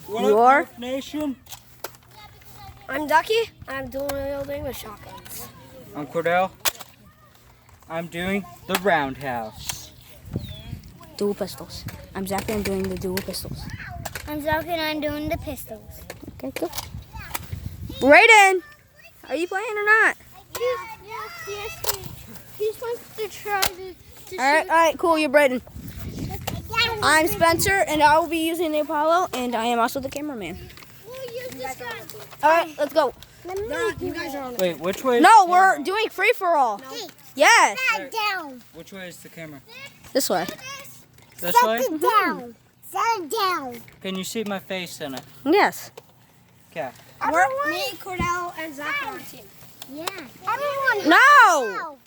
You are? Nation. I'm Ducky. I'm dueling with shotguns. I'm Cordell. I'm doing the roundhouse. Dual pistols. I'm Zachary. I'm doing the dual pistols. I'm Zachary and I'm doing the pistols. Okay, cool. Raiden, are you playing or not? Yes. He just wants to try to All right, cool. You're Braden. I'm Spencer, and I will be using the Apollo, and I am also the cameraman. We'll use this gun. All right, let's go. You guys are on Wait, which way? No, we're doing free for all. Hey, Yes. sit down. Which way is the camera? This way. This way? Sit down. Sit down. Can you see my face in it? Yes. Okay. Me, Cordell, and Zach are on team. Yeah. Everyone. No.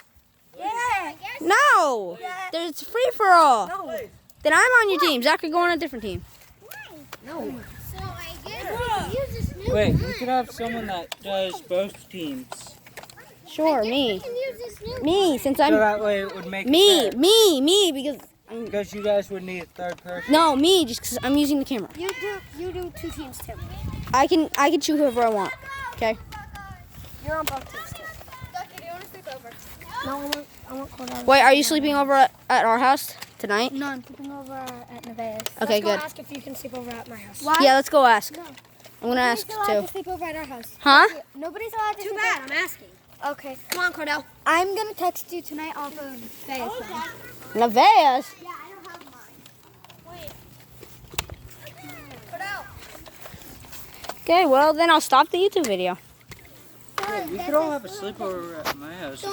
Yeah. No. There's free for all. No. Then I'm on your team. Zachary, go on a different team. No. So I guess we can use this new Wait, gun. we could have someone that does both teams. Sure, We me. can use this new Me, since So I'm that way it would make me, it fair. me, because Because you guys would need a third person. no, me, just because I'm using the camera. You do two teams too. I can choose whoever I want. Okay. You're on both teams too. Ducky, do you want to sleep over? No, I want Cordell. Wait, are you sleeping over at our house tonight? No, I'm sleeping over at Nevaeh's. Okay, Let's good. go ask if you can sleep over at my house. Yeah, let's go ask. No. I'm gonna ask Nobody's allowed too. to sleep over at our house. Huh? Nobody's allowed to. Too bad. I'm asking. Okay. Come on, Cordell. I'm going to text you tonight off of Facebook. Nevaeh's. Yeah, I don't have mine. Okay, well then I'll stop the YouTube video. We could all have a sleepover at my house.